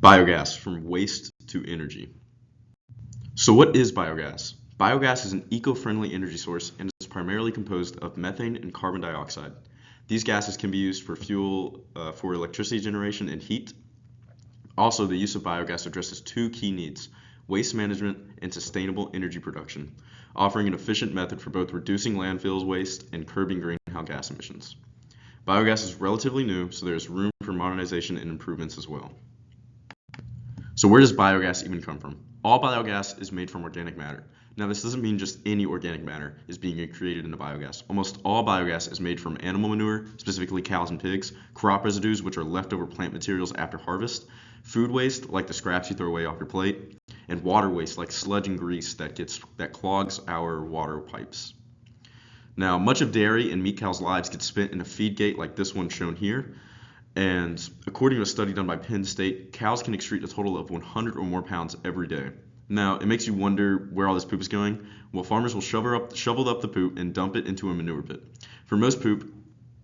Biogas, from waste to energy. So what is biogas? Biogas is an eco-friendly energy source and is primarily composed of methane and carbon dioxide. These gases can be used for fuel for electricity generation and heat. Also, the use of biogas addresses two key needs: waste management and sustainable energy production, offering an efficient method for both reducing landfill waste and curbing greenhouse gas emissions. Biogas is relatively new, so there is room for modernization and improvements as well. So where does biogas even come from? All biogas is made from organic matter. Now, this doesn't mean just any organic matter is being created into biogas. Almost all biogas is made from animal manure, specifically cows and pigs, crop residues, which are leftover plant materials after harvest, food waste, like the scraps you throw away off your plate, and water waste, like sludge and grease that clogs our water pipes. Now, much of dairy and meat cows' lives get spent in a feed gate like this one shown here. And according to a study done by Penn State, cows can excrete a total of 100 or more pounds every day. Now, it makes you wonder where all this poop is going. Well, farmers will shovel up the poop and dump it into a manure pit. For most poop,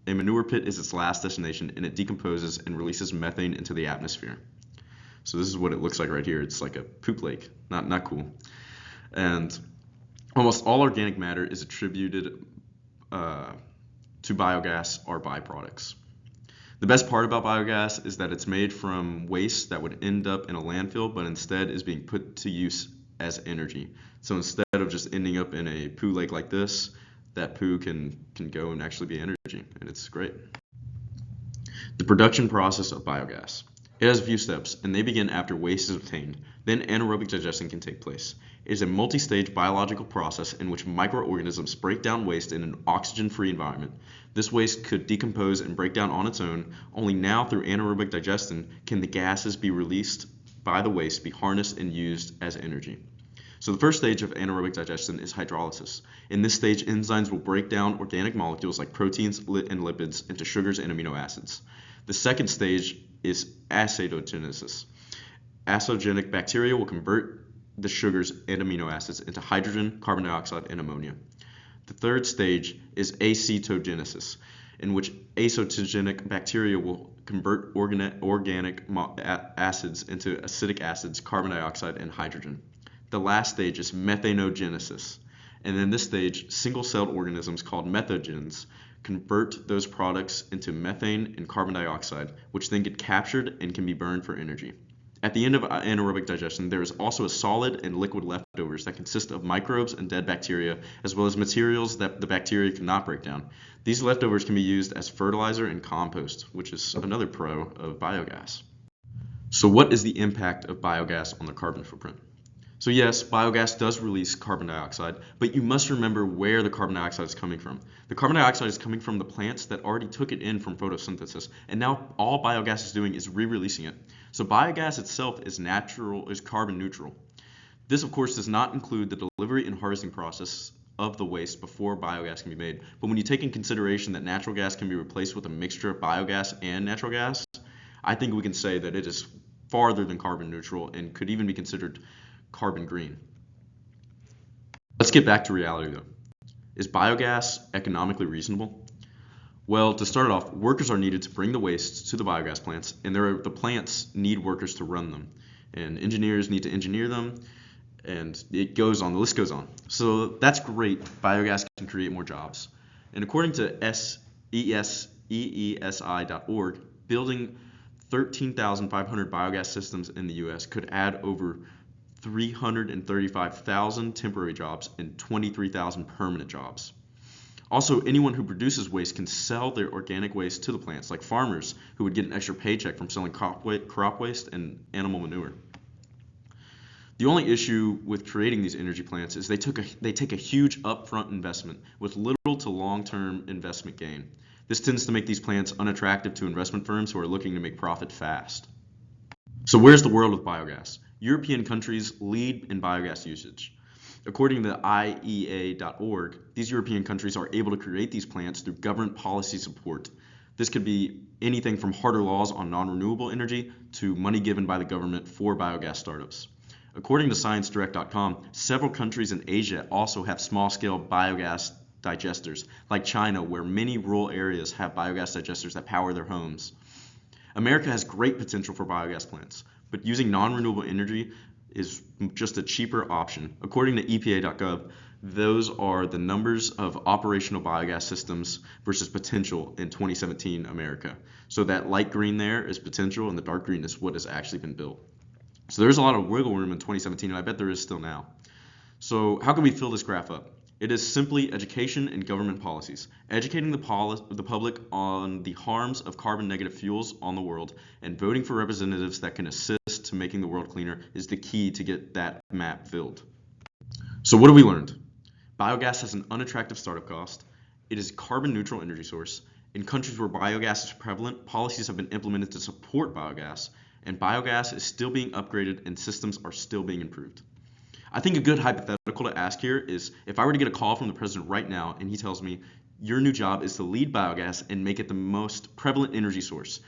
a manure pit is its last destination, and it decomposes and releases methane into the atmosphere. So this is what it looks like right here. It's like a poop lake. Not cool. And almost all organic matter is attributed to biogas or byproducts. The best part about biogas is that it's made from waste that would end up in a landfill, but instead is being put to use as energy. So instead of just ending up in a poo lake like this, that poo can go and actually be energy, and it's great. The production process of biogas. It has a few steps, and they begin after waste is obtained. Then anaerobic digestion can take place. It is a multi-stage biological process in which microorganisms break down waste in an oxygen-free environment. This waste could decompose and break down on its own. Only now, through anaerobic digestion, can the gases be released by the waste be harnessed and used as energy. So the first stage of anaerobic digestion is hydrolysis. In this stage, enzymes will break down organic molecules like proteins and lipids into sugars and amino acids. The second stage is acidogenesis. Acidogenic bacteria will convert the sugars and amino acids into hydrogen, carbon dioxide, and ammonia. The third stage is acetogenesis, in which acetogenic bacteria will convert organic acids into acidic acids, carbon dioxide, and hydrogen. The last stage is methanogenesis, and in this stage, single-celled organisms called methogens convert those products into methane and carbon dioxide, which then get captured and can be burned for energy. At the end of anaerobic digestion, there is also a solid and liquid leftovers that consist of microbes and dead bacteria, as well as materials that the bacteria cannot break down. These leftovers can be used as fertilizer and compost, which is another pro of biogas. So what is the impact of biogas on the carbon footprint? So yes, biogas does release carbon dioxide, but you must remember where the carbon dioxide is coming from. The carbon dioxide is coming from the plants that already took it in from photosynthesis, and now all biogas is doing is re-releasing it. So biogas itself is carbon neutral. This, of course, does not include the delivery and harvesting process of the waste before biogas can be made. But when you take in consideration that natural gas can be replaced with a mixture of biogas and natural gas, I think we can say that it is farther than carbon neutral and could even be considered carbon green. Let's get back to reality though. Is biogas economically reasonable? Well, to start off, workers are needed to bring the waste to the biogas plants, and the plants need workers to run them, and engineers need to engineer them, and it goes on, the list goes on. So that's great. Biogas can create more jobs. And according to EESI.org, building 13,500 biogas systems in the U.S. could add over 335,000 temporary jobs and 23,000 permanent jobs. Also, anyone who produces waste can sell their organic waste to the plants, like farmers who would get an extra paycheck from selling crop waste and animal manure. The only issue with creating these energy plants is they take a huge upfront investment with little to long-term investment gain. This tends to make these plants unattractive to investment firms who are looking to make profit fast. So where's the world with biogas? European countries lead in biogas usage. According to IEA.org, these European countries are able to create these plants through government policy support. This could be anything from harder laws on non-renewable energy to money given by the government for biogas startups. According to ScienceDirect.com, several countries in Asia also have small-scale biogas digesters, like China, where many rural areas have biogas digesters that power their homes. America has great potential for biogas plants. but using non-renewable energy is just a cheaper option. According to EPA.gov, those are the numbers of operational biogas systems versus potential in 2017 America. So that light green there is potential, and the dark green is what has actually been built. So there's a lot of wiggle room in 2017, and I bet there is still now. So how can we fill this graph up? It is simply education and government policies. Educating the public on the harms of carbon negative fuels on the world and voting for representatives that can assist to making the world cleaner is the key to get that map filled. So what have we learned? Biogas has an unattractive startup cost. It is a carbon neutral energy source. In countries where biogas is prevalent, policies have been implemented to support biogas, and biogas is still being upgraded and systems are still being improved. I think a good hypothetical to ask here is if I were to get a call from the president right now and he tells me, your new job is to lead biogas and make it the most prevalent energy source.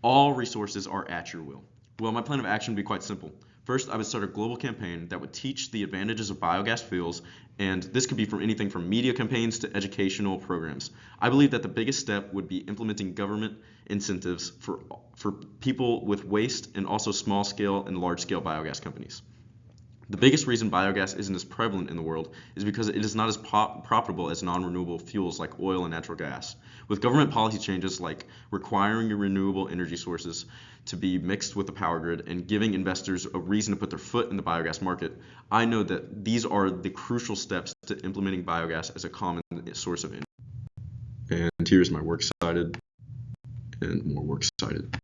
All resources are at your will. Well, my plan of action would be quite simple. First, I would start a global campaign that would teach the advantages of biogas fuels, and this could be from anything from media campaigns to educational programs. I believe that the biggest step would be implementing government incentives for people with waste and also small scale and large scale biogas companies. The biggest reason biogas isn't as prevalent in the world is because it is not as profitable as non-renewable fuels like oil and natural gas. With government policy changes like requiring renewable energy sources to be mixed with the power grid and giving investors a reason to put their foot in the biogas market, I know that these are the crucial steps to implementing biogas as a common source of energy. And here's my works cited and more works cited.